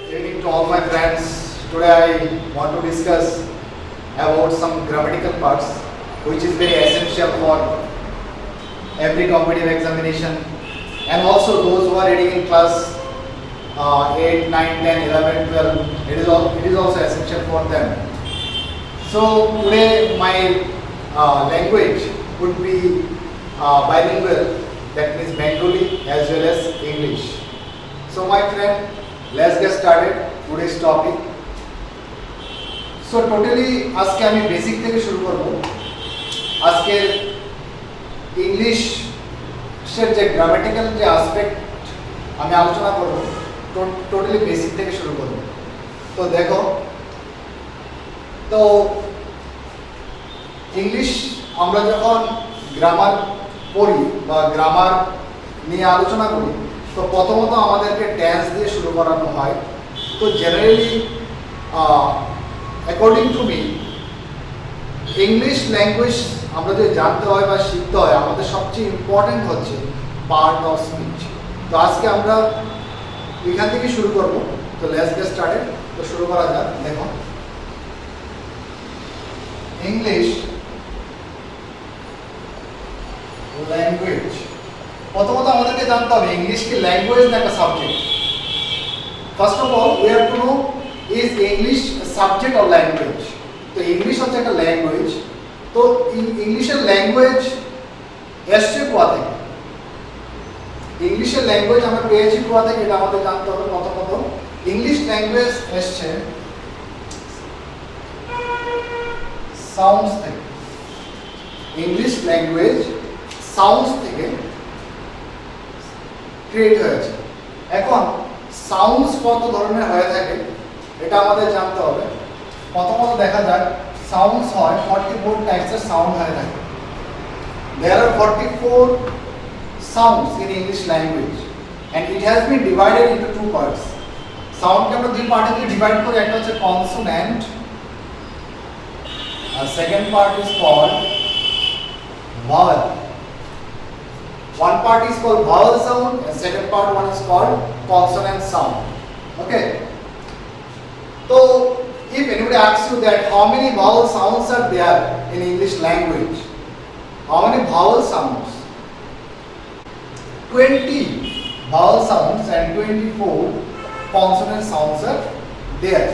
Evening to all my friends. Today I want to discuss about some grammatical parts which is very essential for every competitive examination and also those who are reading in class 8, 9, 10, 11, 12. It is also essential for them. So today my language would be bilingual, that means Bengali as well as English. So my friend, let's get started today's topic. So totally আজকে আমি basic থেকে শুরু করব। আজকে ইংলিশের যে grammatical যে aspect আমি আলোচনা করব, টোটালি বেসিক থেকে শুরু করব। তো দেখো, তো ইংলিশ আমরা যখন গ্রামার পড়ি বা গ্রামার নিয়ে আলোচনা করি, তো প্রথমত আমাদেরকে টেন্স দিয়ে শুরু করানো হয়। তো generally according to me, English language আমরা যদি জানতে হয় বা শিখতে হয়, আমাদের সবচেয়ে ইম্পর্টেন্ট হচ্ছে পার্ট অফ স্পিচ। তো আজকে আমরা এখান থেকে শুরু করব। তো লেটস গেট স্টার্টেড। তো শুরু করা যাক। দেখো, ইংলিশ ল্যাঙ্গুয়েজ, প্রথমত আমাদেরকে জানতে হবে ইংলিশ কি ল্যাঙ্গুয়েজ না একটা subject. First of all we have to know is English subject or language. তো ইংলিশ হচ্ছে একটা ল্যাঙ্গুয়েজ। তো ইংলিশের ল্যাঙ্গুয়েজ এসছে কোথা থেকে? ইংলিশের ল্যাঙ্গুয়েজ আমরা পেয়েছি কোথা থেকে, এটা আমাদের জানতে হবে। প্রথমত ইংলিশ ল্যাঙ্গুয়েজ এসছে সাউন্ডস থেকে। ইংলিশ ল্যাঙ্গুয়েজ সাউন্ডস থেকে ক্রিয়েট হয়েছে। এখন সাউন্ডস কত ধরনের হয়ে থাকে এটা আমাদের জানতে হবে। প্রথমত দেখা যাক, সাউন্ডস হয় 44 টাইপসের সাউন্ড হয়ে থাকে। There are 44 sounds in English language and it has been divided into two parts. সাউন্ডকে আমরা দুই পার্টে ডিভাইড করি। একটা হচ্ছে কনসোন্যান্ট আর second part is called vowel. One part is called vowel sound and second part one is called consonant sound. Okay. So if anybody asks you that how many vowel sounds are there in English language, how many vowel sounds? 20 vowel sounds and 24 consonant sounds are there.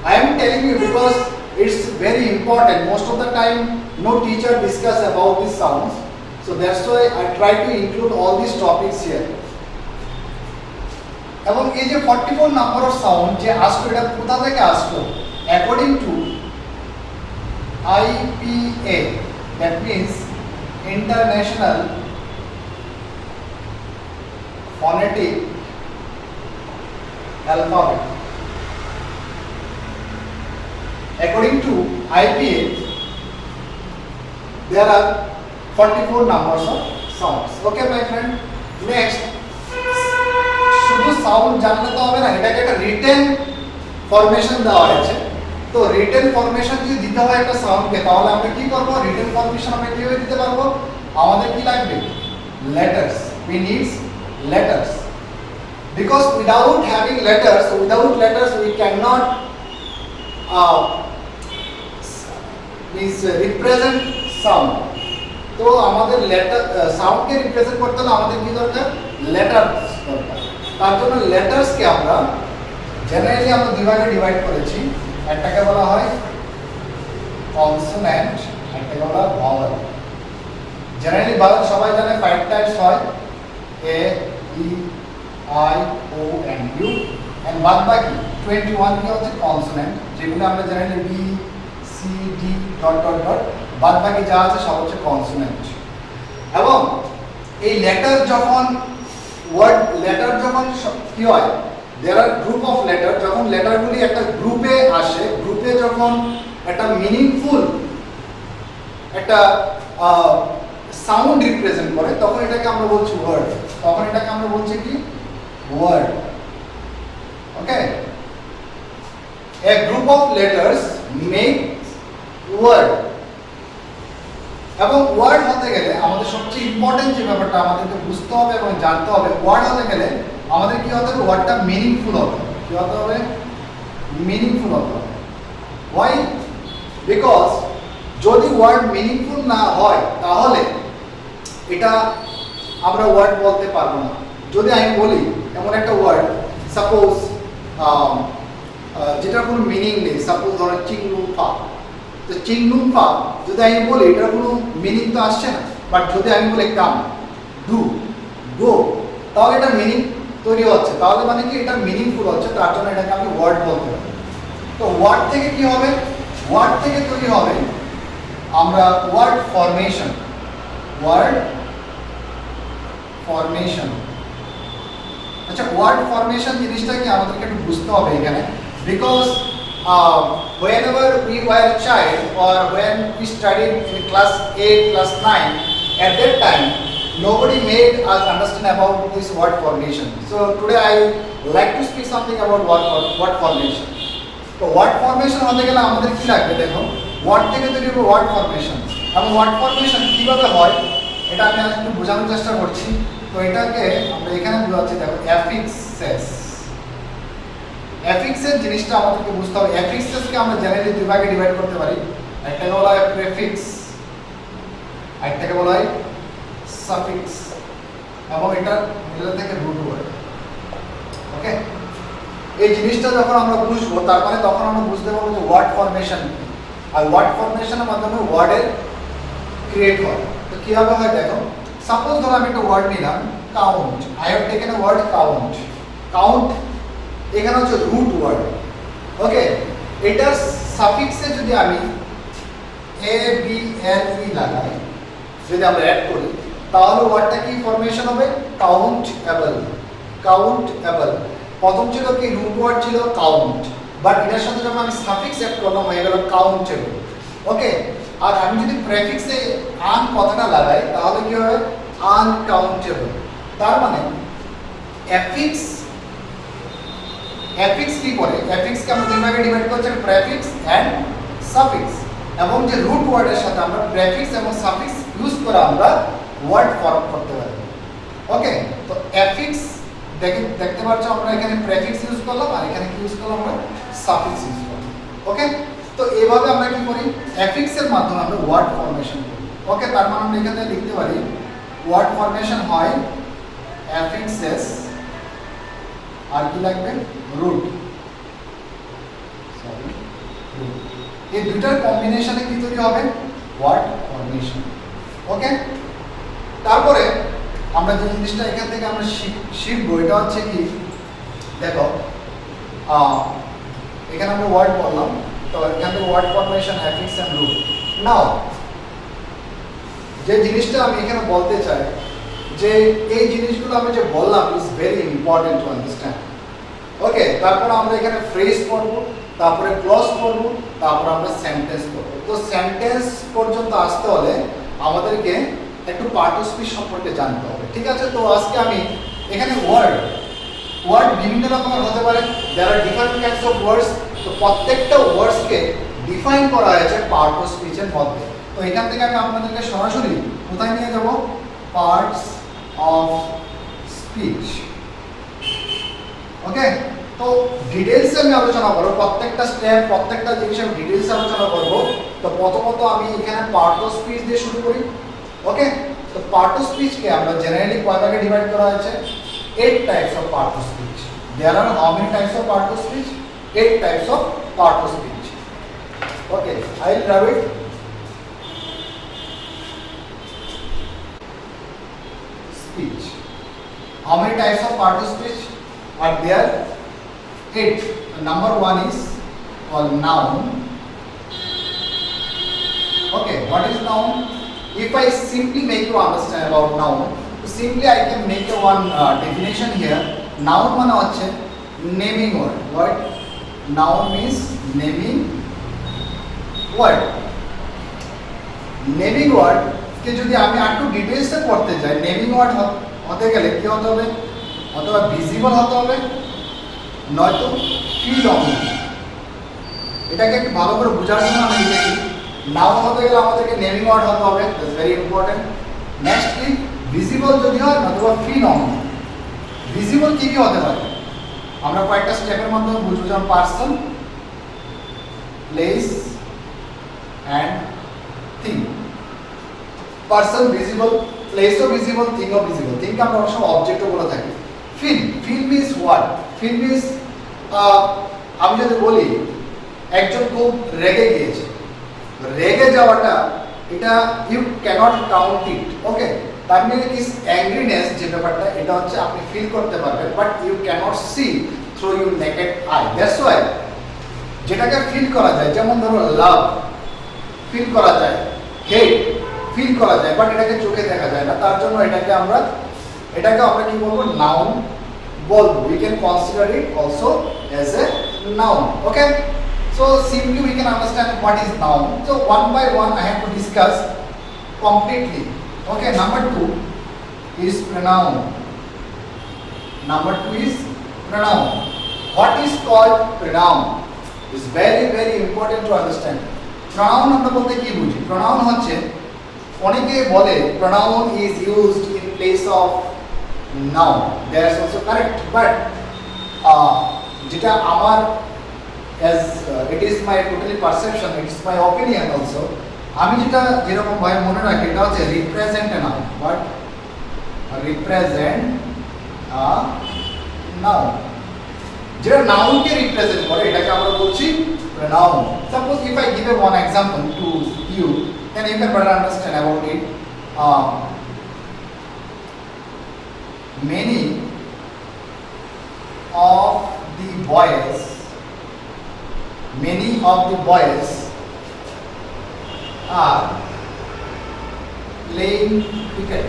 I am telling you because it's very important. Most of the time no teacher discuss about these sounds. So that's why I try to include all these topics here. এবং এই যে 44 number of sound যে আসলো, এটা কোথা থেকে আসলো? According to IPA, that means International Phonetic Alphabet. According to IPA, there are 44 numbers of sounds. Okay my friend, next, শুধু সাউন্ড জানলে তো হবে না, এটাকে একটা রিটেন ফরমেশন দেওয়া হয়েছে। তো রিটেন ফরমেশন যদি দিতে হয় একটা সাউন্ডকে, তাহলে আমরা কি করব? রিটেন ফরমেশন আমরা কিভাবে দিতে পারবো? আমাদের কি লাগবে? Letters. we needs letters because without having letters we cannot represent sound. তো আমাদের লেটার সাউন্ডকে রিপ্রেজেন্ট করতে হলে আমাদের কি দরকার? লেটার্স দরকার। তার জন্য লেটার্সকে আমরা জেনারেলি আমরা দুই ভাগে ডিভাইড করেছি। একটাকে বলা হয় কনসোন্যান্ট, একটাকে বলা হয় ভাওয়েল। জেনারেলি ভাওয়েল সবাই জানে 5 টাইপস হয়, A, E, I, O and U, and বাদ বাকি 21 কি হচ্ছে কনসোন্যান্ট, যেগুলো আমরা generally B, C, D dot dot dot, বাদ বাকি যা আছে সব হচ্ছে কনসোন্যান্ট। এবং এই লেটার যখন কি হয়, there are group of letter, যখন লেটারগুলি একটা গ্রুপে আসে, গ্রুপে যখন একটা মিনিংফুল একটা সাউন্ড রিপ্রেজেন্ট করে, তখন এটাকে আমরা বলছি ওয়ার্ড। তখন এটাকে আমরা বলছি কি? Word. Okay, a group of letters make word. এবং ওয়ার্ড হতে গেলে আমাদের সবচেয়ে ইম্পর্টেন্ট যে ব্যাপারটা আমাদেরকে বুঝতে হবে এবং জানতে হবে, ওয়ার্ড হতে গেলে আমাদের কি হতে হবে? ওয়ার্ডটা মিনিংফুল হবে। কি হতে হবে? মিনিংফুল হতে হবে। Why? Because যদি ওয়ার্ড মিনিংফুল না হয় তাহলে এটা আমরা ওয়ার্ড বলতে পারবো না। যদি আমি বলি এমন একটা ওয়ার্ড, সাপোজ যেটার কোনো মিনিং নেই, সাপোজ ধরেন চিংলুংফা, তো চিংলুংফা যদি আমি বলি এটার কোনো মিনিং তো আসছে না, বাট যদি আমি বলি কাম, ডু, গো, তাহলে এটা মিনিং তৈরি হচ্ছে, তাহলে মানে কি এটা মিনিংফুল হচ্ছে, তার জন্য এটাকে আমি ওয়ার্ড বলতে পারি। তো ওয়ার্ড থেকে কি হবে? ওয়ার্ড থেকে তৈরি হবে আমরা ওয়ার্ড ফরমেশন। ওয়ার্ড ফরমেশন, আচ্ছা ওয়ার্ড ফরমেশন জিনিসটা কি আমাদেরকে একটু বুঝতে হবে এখানে, because whenever we were a child or when we studied in class 8, class 9, at that time nobody made us understand about this word formation. So today I like to speak something about word formation. তো word formation হতে গেলে আমাদের কি লাগবে? দেখো, word থেকে তৈরি হবে ওয়ার্ড ফরমেশন, এবং ওয়ার্ড ফরমেশন কিভাবে হয় এটা আমি আজ একটু বোঝানোর চেষ্টা করছি। তো এটাকে আমরা এখানে বোঝাচ্ছি, দেখো অ্যাফিক্সেস। অ্যাফিক্সের জিনিসটা আমাদেরকে বুঝতে হবে। অ্যাফিক্সেসকে আমরা জেনারেলি দুই ভাগে ডিভাইড করতে পারি, একটাকে বলা হয় প্রেফিক্স, আরেকটাকে বলা হয় সাফিক্স, এবং এটা থেকে রুট ওয়ার্ড। ওকে, এই জিনিসটা যখন আমরা বুঝবো তার মানে তখন আমরা বুঝতে পারবো যে ওয়ার্ড ফরমেশন, আর ওয়ার্ড ফরমেশনের মাধ্যমে ওয়ার্ডের ক্রিয়েট হয়। তো কিভাবে হয় দেখো, সাপোজ ধরো আমি একটা ওয়ার্ড নিলাম count, I have taken a word count. Count এখানে হচ্ছে রুট ওয়ার্ড। ওকে, এটার সাফিক্সে যদি আমি এ বি এল ই লাগাই, যদি আমরা অ্যাড করি, তাহলে ওয়ার্ডটা কি ফরমেশন হবে? কাউন্টেবল। কাউন্টেবল প্রথম ছিল কি রুট ওয়ার্ড ছিল কাউন্ট, বাট এটার সাথে যখন আমি সাফিক্স অ্যাড করলাম হয়ে গেল কাউন্টেবল। ওকে, আর আমি যদি প্রেফিক্সে আন কথাটা লাগাই তাহলে কি হবে? আনকাউন্টেবল। তার মানে অ্যাফিক্স কি করে? অ্যাফিক্সকে আমরা দুই ভাগে ডিভাইড করছি, প্রেফিক্স এন্ড সাফিক্স, এবং যে রুট ওয়ার্ডের সাথে আমরা প্রেফিক্স এবং সাফিক্স ইউজ করে আমরা ওয়ার্ড ফর্ম করতে পারি। ওকে, তো অ্যাফিক্স দেখতে পাচ্ছ আমরা এখানে প্রেফিক্স ইউজ করলাম, আর এখানে কি ইউজ করলাম? আমরা সাফিক্স ইউজ করলাম। ওকে, তো এইভাবে আমরা কি করি? অ্যাফিক্সের মাধ্যমে আমরা ওয়ার্ড ফরমেশন করি। ওকে, তার মানে আমরা এখানে লিখতে পারি ওয়ার্ড ফরমেশন হয় অ্যাফিক্সেস, আর কি লাগবে? রুট। এই দুইটার কম্বিনেশনে কি তৈরি হবে? Word formation. ওকে, তারপরে আমরা যে জিনিসটা এখান থেকে আমরা শিখবো এটা হচ্ছে কি, দেখো এখানে আমরা ওয়ার্ড বললাম, তো এখান থেকে word formation, affix and root. Now যে জিনিসটা আমি এখানে বলতে চাই যে এই জিনিসগুলো আমি যে বললাম is very important to understand. Okay, তারপর আমরা এখানে ফ্রেজ পড়বো, তারপরে ক্লজ পড়বো, তারপর আমরা সেন্টেন্স পড়বো। তো সেন্টেন্স পর্যন্ত আসতে হলে আমাদেরকে একটু পার্ট অফ স্পিচ সম্পর্কে জানতে হবে। ঠিক আছে, তো আজকে আমি এখানে ওয়ার্ড বিভিন্ন রকমের হতে পারে, দেয়ার আর ডিফারেন্ট কাইন্ডস অফ ওয়ার্ডস। তো প্রত্যেকটা ওয়ার্ডসকে ডিফাইন করা হয়েছে পার্ট অফ স্পিচের মধ্যে। তো এখান থেকে আমি আপনাদেরকে সরাসরি কোথায় নিয়ে যাব? Parts of speech. ওকে, তো ডিটেইলসে আমি আলোচনা করব, প্রত্যেকটা স্টেপ, প্রত্যেকটা জিনিস আমি ডিটেইলসে আলোচনা করব। তো প্রথমত আমি এখানে পার্ট অফ স্পিচ দিয়ে শুরু করি। ওকে, তো পার্ট অফ স্পিচকে আমরা জেনারেলি কয় ভাগে ডিভাইড করা হয়েছে? 8 types of part of speech. There are how many types of part of speech? 8 types of part of speech. Okay, I will grab it. Speech. How many types of part of speech are there? 8. Number 1 is called noun. Okay, what is noun? If I simply make you understand about noun, so simply I can make a one definition here. Noun মানে হচ্ছে naming word. What? Noun means naming word. Naming word কে যদি আমি একটু ডিটেইলসে পড়তে যাই, naming word হতে গেলে কি হতে হবে? অথবা ভিজিবল হতে হবে, নয়তো ফিল অন। এটাকে একটু ভালো করে বোঝার জন্য আমি লিখেছি নাউন হতে গেলে আমাদেরকে নেমিং ওয়ার্ড হতে হবে, দ্যাটস ভেরি ইম্পর্টেন্ট। নেক্সট কি ভিজিবল যদি হয়, অথবা ফিল অন। ভিজিবল কি কি হতে পারে? আমরা কয়েকটা স্টেপের মাধ্যমে বুঝবো, যেমন person, place and thing. Person visible, প্লেসও ভিজিবল, থিংও ভিজিবল। থিংকে আমরা অবশ্য অবজেক্টও বলে থাকি। Feel, feel means what? Feel means আমি যদি বলি একজন খুব রেগে গিয়েছে, রেগে যাওয়াটা এটা ইউ ক্যানট কাউন্ট ইট, ওকে? তার মানে ইস অ্যাংরিনেস যে ব্যাপারটা, এটা হচ্ছে আপনি ফিল করতে পারবেন, but you cannot see through your naked eye. That's why যেটাকে ফিল করা যায়, যেমন ধরো লাভ ফিল করা যায়, হেট ফিল করা যায়, বাট এটাকে চোখে দেখা যায় না। তার জন্য এটাকে আমরা কি বলবো? নাউন বলবো। We can consider it also as a noun, okay? So simply we can understand what is noun. So one by one I have to discuss completely. Okay, number 2 is pronoun. Number 2 is pronoun. What is called pronoun? Is very very important to understand. Pronoun আমরা বলতে কি বুঝি? Pronoun হচ্ছে, অনেকে বলে pronoun is used in place of noun. That is also correct, but যেটা আমার as it is my totally perception, it is my opinion also, আমি যেটা যেরকম ভাবে মনে রাখি এটা হচ্ছে represent a noun. What? Represent a noun. যেটা নাউনকে রিপ্রেজেন্ট করে এটাকে আমরা বলছি pronoun. Suppose if I give a one example to you, then you can better understand about it. Many of the boys are playing cricket.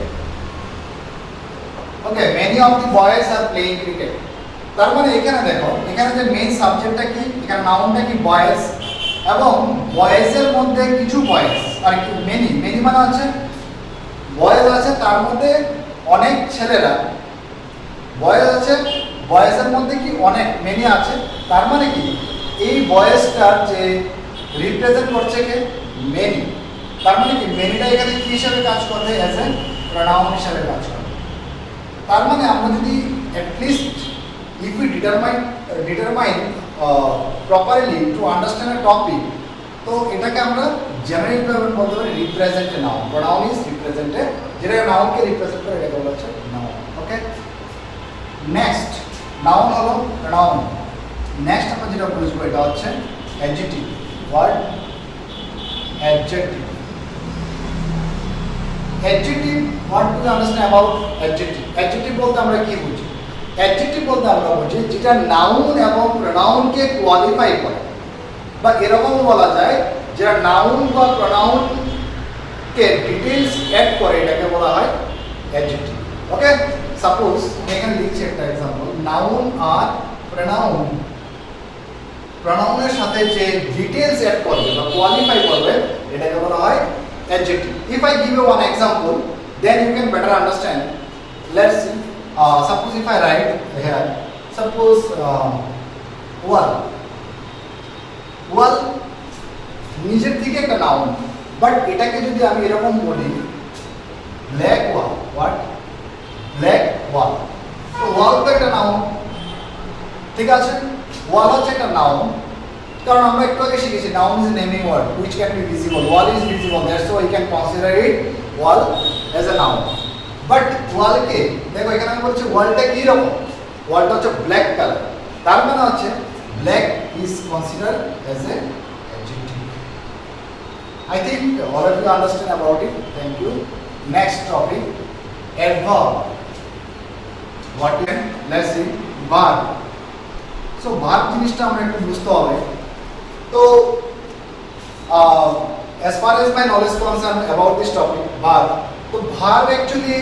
Okay, many of the boys are playing cricket. তার মানে এখানে দেখো, এখানে যে main সাবজেক্টটা কি, এখানে নাউনটা কি বয়েজ, এবং বয়েজের মধ্যে কিছু বয়েজ আর কি মেনি মানে হচ্ছে বয়েজ আছে, তার মধ্যে অনেক ছেলেরা, বয়েজ আছে, বয়েজের মধ্যে কি অনেক মেনি আছে, তার মানে কি এই বয়েজটার যে রিপ্রেজেন্ট করছে কে? মেনি। তার মানে কি মেনিটা এখানে কি হিসাবে কাজ করবে? অ্যাজ এ প্রোনাউন হিসাবে কাজ করবে। তার মানে আমরা যদি at least if we determine properly to understand a topic, তো এটাকে আমরা জেনারেল ভাবে বলতে পারি represent a noun. Pronoun is represented, যেটা নাউনকে রিপ্রেজেন্ট করে এটাকে বলা হচ্ছে নাউন, ওকে? নেক্সট নাউন হলো প্রোনাউন। নেক্সট আমরা যেটা বুঝবো এটা হচ্ছে adjective. Word adjective. Adjective, what do you understand about adjective? Adjective বলতে আমরা কি বুঝি? অ্যাডজেক্টিভ বলতে আমরা বুঝি যেটা নাউন এবং প্রোনাউনকে কোয়ালিফাই করে, বা এরকম বলা যায় যেটা নাউন বা প্রোনাউনকে ডিটেইলস অ্যাড করে, এটাকে বলা হয় অ্যাডজেক্টিভ, ওকে? সাপোজ আমি এখানে লিখছি একটা এক্সাম্পল, নাউন আর প্রোনাউন, প্রোনাউনের সাথে যে ডিটেইলস অ্যাড করবে বা কোয়ালিফাই করবে এটাকে বলা হয় adjective. If I give you one example, then you can better understand. Let's see, suppose if I write here, suppose wall নিজের থেকে একটা নাউন, বাট এটাকে যদি আমি এরকম বলি ব্ল্যাক ওয়াল, হোয়াট? ব্ল্যাক ওয়াল। তো ওয়াল তো একটা নাউন, ঠিক আছে? ওয়াল হচ্ছে একটা নাউন, কারণ আমরা একটু আগে শিখেছি noun is naming word which can be visible. Wall is visible, that's why we can consider it wall as a noun. But ওয়ালকে দেখো, এখানে আমি বলছি ওয়ালটা কি রকম? ওয়ালটা হচ্ছে ব্ল্যাক কালার, তার মানে হচ্ছে black is consider as a adjective. I think all of you understand about it. Thank you. Next topic, adverb. What is? Let's see verb. So verb জিনিসটা আমরা একটু বুঝতে হবে। তো as far as my knowledge concerned about this topic, verb, তো verb actually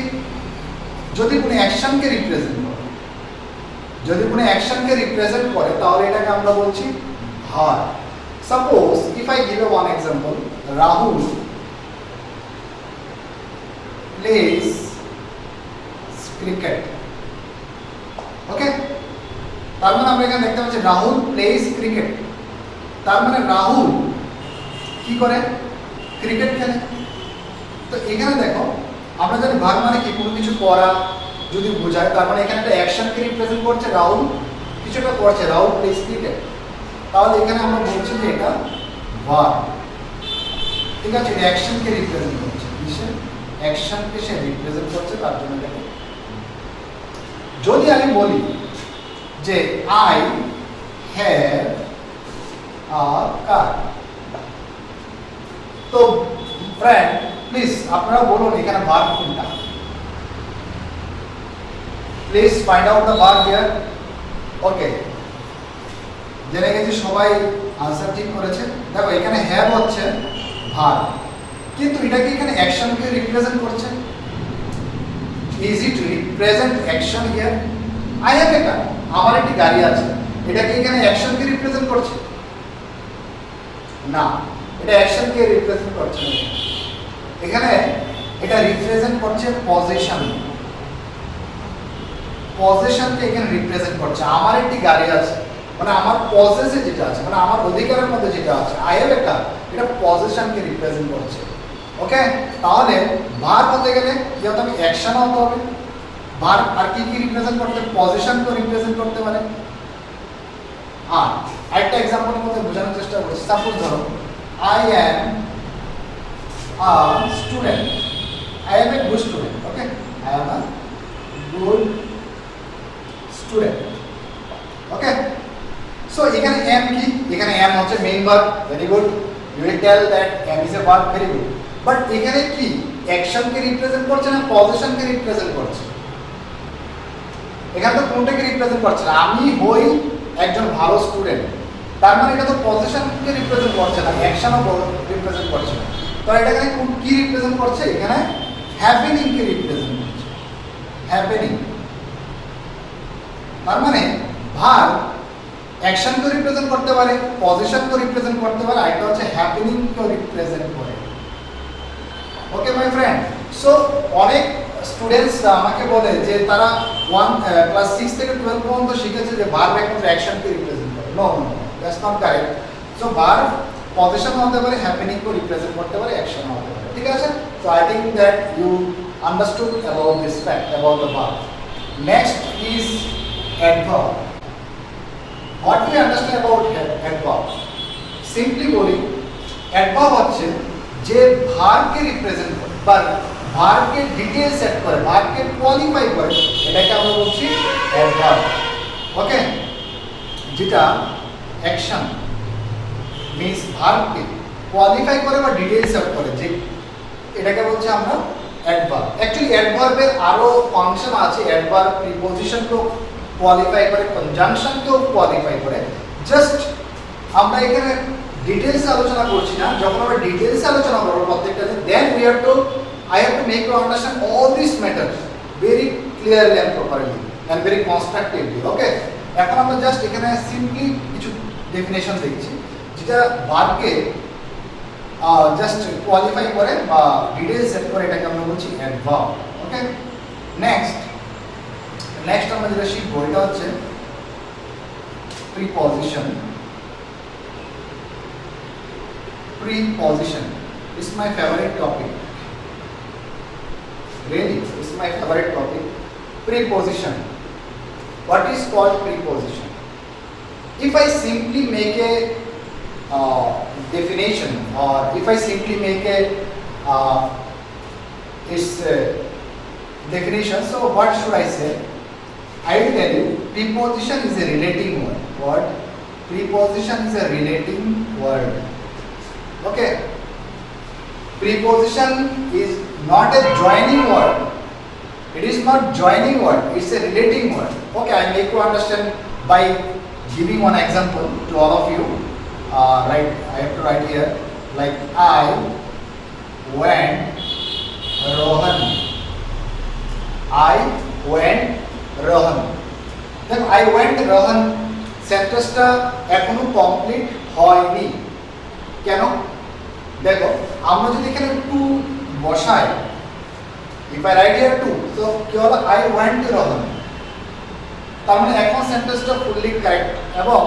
যদি কোনো অ্যাকশনকে রিপ্রেজেন্ট করে, তাহলে এটাকে আমরা বলছি verb. Suppose if I give a one example, Rahul plays cricket, okay? তার মানে আমরা এখানে দেখতে পাচ্ছি রাহুল প্লেজ ক্রিকেট, তার মানে রাহুল কি করে? ক্রিকেট খেলে। তো এখানে দেখো, আমরা জানি ভার্ব মানে কি কোনো কিছু করা যদি বোঝায়, তার মানে এখানে একটা অ্যাকশনকে রিপ্রেজেন্ট করছে, রাহুল কিছুটা করছে, রাউন্ড প্লে স্পিডে, তাহলে এখানে আমরা বলছি যে এটা ভার্ব। ঠিক আছে, এটা অ্যাকশনকে রিপ্রেজেন্ট করছে, কিসের অ্যাকশনকে সে রিপ্রেজেন্ট করছে, তার জন্য এটাকে। যদি আমি বলি যে আই হ্যাভ আ কার, তো ফ্রেন্ড প্লিজ আপনারা বলুন এখানে ভার্ব কোনটা। Please find out the verb here. Okay, জেনে গেছি সবাই, আনসার ঠিক করেছে। দেখো এখানে হ্যাভ হচ্ছে ভার্ব, কিন্তু এটা কি এখানে অ্যাকশনকে রিপ্রেজেন্ট করছে? Is it represent action here? I have a car, আমার একটি গাড়ি আছে, এটা কি এখানে অ্যাকশনকে রিপ্রেজেন্ট করছে? না, এটা অ্যাকশনকে রিপ্রেজেন্ট করছে না। এখানে এটা রিপ্রেজেন্ট করছে পজিশন, পজিশনকে এখানে রিপ্রেজেন্ট করছে। আমার একটি গাড়ি আছে, মানে আমার পজেসে যেটা আছে, মানে আমার অধিকারের মধ্যে যেটা আছে, আই হ্যাভ এ কার, এটা পজিশনকে রিপ্রেজেন্ট করছে। ওকে, তাহলে ভার্ব হতে গেলে কি হতে হবে? অ্যাকশন হতে হবে। ভার্ব আর কি কি রিপ্রেজেন্ট করতে? পজিশনকে রিপ্রেজেন্ট করতে পারে। আর একটা এক্সাম্পলের মধ্যে বোঝানোর চেষ্টা করছি। সাপোজ ধরো I am a student, I am a good student. Okay, I am a good student. Okay, so এখানে এম কি? এখানে এম হচ্ছে main verb. Very good, you will tell that am is a verb. Very good, but এখানে কি অ্যাকশনকে represent করছে না পজিশনকে represent করছে? এখানে তো কোনটাকে রিপ্রেজেন্ট করছে না। আমি হই একজন ভালো স্টুডেন্ট, তার মানে এটা তো পজিশনকে রিপ্রেজেন্ট করছে না, অ্যাকশনও রিপ্রেজেন্ট করছে না। তো এটা এখানে কি রিপ্রেজেন্ট করছে? এখানে হ্যাপেনিংকে রিপ্রেজেন্ট করছে, হ্যাপেনিং। তার মানে ভার্ব অ্যাকশনকে রিপ্রেজেন্ট করতে পারে, পজিশনকে রিপ্রেজেন্ট করতে পারে, আর এটা হচ্ছে হ্যাপেনিংকে রিপ্রেজেন্ট করে। ওকে মাই ফ্রেন্ড, সো অনেক স্টুডেন্টসরা আমাকে বলে যে তারা ক্লাস 6 থেকে 12 পর্যন্ত শিখেছে যে ভার্ব একমাত্র অ্যাকশনকে রিপ্রেজেন্ট করে। No no, that's not correct. So verb position হতে পারে, হ্যাপেনিংকে রিপ্রেজেন্ট করতে পারে, অ্যাকশন হতে পারে। ঠিক আছে, so I think that you understood about this fact about the verb. Next is adverb. What do you understand about adverb? Simply বলি, adverb হচ্ছে যে ভার্বকে রিপ্রেজেন্ট করে বা ভার্বকে ডিটেইল সেট করে, ভার্বকে কোয়ালিফাই করে, এটাকে আমরা বলছি অ্যাডভার্ব। ওকে, যেটা অ্যাকশন মিন্স ভার্বকে কোয়ালিফাই করে বা ডিটেইল সেট করে, যে এটাকে বলছি আমরা অ্যাডভার্ব। অ্যাকচুয়ালি অ্যাডভার্বের আরো ফাংশন আছে। অ্যাডভার্ব প্রিপজিশনকেও কোয়ালিফাই করে, কনজাংশনকেও কোয়ালিফাই করে। জাস্ট আমরা এখানে ডিটেইলস আলোচনা করছি না। যখন আমরা ডিটেইলস আলোচনা করব প্রত্যেকটাতে, then we have to I have to make you understand all these matters very clearly and properly and very constructively. Okay, এখন আমরা জাস্ট এখানে সিম্পলি কিছু ডেফিনেশন দেখছি, যেটা ভার্বকে জাস্ট কোয়ালিফাই করে বা ডিটেইলস সেট করে, এটাকে আমরা বলছি অ্যাডভার্ব। ওকে, নেক্সট আমরা যেটা শিখবো এটা হচ্ছে preposition. Preposition is my favorite topic. Really, it's my favorite topic. Preposition. What is called preposition? If I simply make a definition, or if I simply make a its definition, so what should I say? I will tell you, preposition is a relating word. What? Preposition is a relating word. Okay, preposition is not a joining word. It is not joining word, it's a relating word. Okay, I make you understand by giving one example to all of you. Right, I have to write here, like I went Rohan. I went Rohan. Then I went Rohan সেন্টেন্সটা এখনো complete হয়নি। কেন? দেখো, আমরা যদি এখানে two বসাই, if I write here to, তো কি হলো? I went to Rohan, তার মানে এখন সেন্টেন্সটা ফুললি কারেক্ট এবং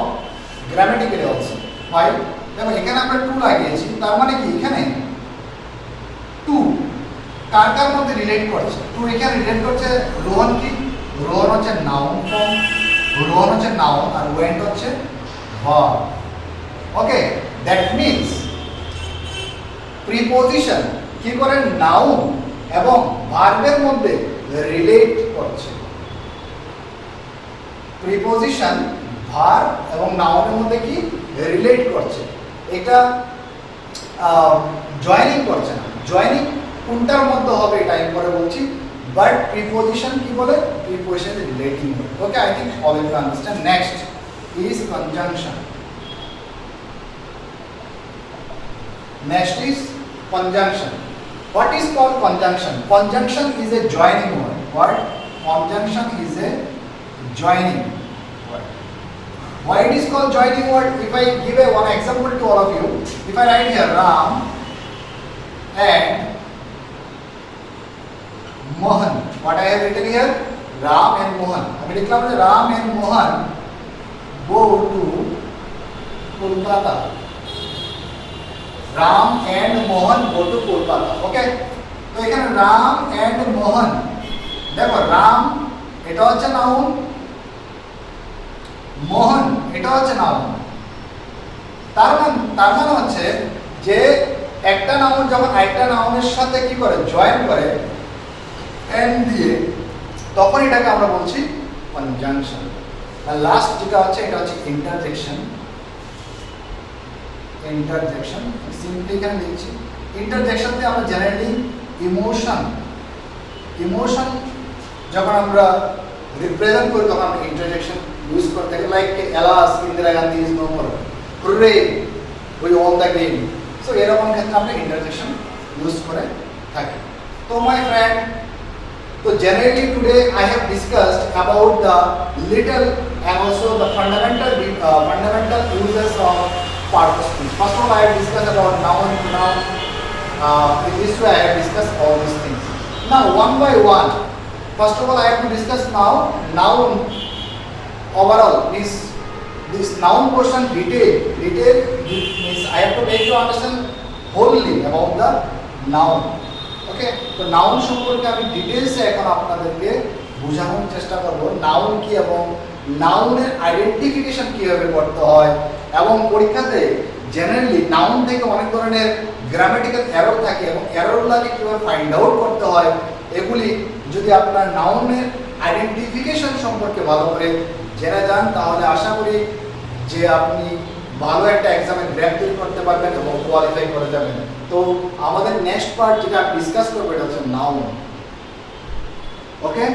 গ্রামাটিক্যালি অলসো। ভাই দেখো, এখানে আমরা টু লাগিয়েছি, তার মানে কি এখানে টু কার কার মধ্যে রিলেট করছে? টু এখানে রিলেট করছে রোহন। কি রোহন হচ্ছে নাউন ফর্ম, রোহন হচ্ছে নাউন আর ওয়েন্ট হচ্ছে verb. Okay, that means preposition কি করে নাউন এবং ভার্বের মধ্যে রিলেট করছে। প্রিপোজিশন ভার্ব এবং নাউনের মধ্যে কি রিলেট করছে, এটা জয়েনিং করছে না। জয়েনিং কোনটার মধ্যে হবে এটা আমি পরে বলছি, বাট প্রিপোজিশন কি বলে, preposition is relating. Okay, I think all you understand. Next is conjunction. Next is conjunction. What is called conjunction? Conjunction is a joining word. What? Conjunction is a joining word. Why it is called joining word? If I give a one example to all of you, if I write here Ram and Mohan, what I have written here? Ram and Mohan. আমি লিখলাম যে Ram and Mohan go to Kolkata. Ram and Mohan go to Kolkata. Okay, তো এখানে Ram and মোহন, দেখো রাম এটা হচ্ছে noun, মোহন এটা হচ্ছে নাউন। তার মানে হচ্ছে যে একটা নাউন যখন আরেকটা নাউনের সাথে কি করে জয়েন করে এন্ড দিয়ে, তখন এটাকে আমরা বলছি কনজাংশন। আর লাস্ট যেটা হচ্ছে এটা হচ্ছে ইন্টারজেকশন। ইন্টারজেকশন সিম্পলি এখানে লিখছি। ইন্টারজেকশনতে আমরা জেনারেলি ইমোশন যখন আমরা রিপ্রেজেন্ট করি তখন আমরা ইন্টারজেকশন ইউজ করে থাকি। Like alas Indira Gandhi is no more, hooray we won the game. So এরকম ক্ষেত্রে আমরা ইন্টারজেকশন ইউজ করে থাকি। তো my friend, so generally today I have discussed about the little and also the fundamental uses of purpose speech. First of all, I have discussed about noun, pronoun. In this way, I have discussed all these things. Now, one by one, first of all, I have to discuss now noun overall. This noun portion detail means I have to make you understand wholly about the noun. ওকে, তো noun সম্পর্কে আমি ডিটেইলসে এখন আপনাদেরকে বোঝানোর চেষ্টা করব noun কি এবং নাউনের আইডেন্টিফিকেশন কিভাবে করতে হয়, এবং পরীক্ষাতে জেনারেলি নাউন থেকে অনেক ধরনের গ্রামাটিক্যাল এরর থাকে এবং এররগুলোকে কিভাবে ফাইন্ড আউট করতে হয়, এগুলি যদি আপনার নাউনের আইডেন্টিফিকেশন সম্পর্কে ভালো করে জেনে যান তাহলে আশা করি যে আপনি ভালো একটা এক্সামে গ্র্যাড তৈরি করতে পারবেন এবং কোয়ালিফাই করে যাবেন। তো আমাদের নেক্সট পার্ট যেটা ডিসকাস করবো এটা হচ্ছে নাউন। ওকে।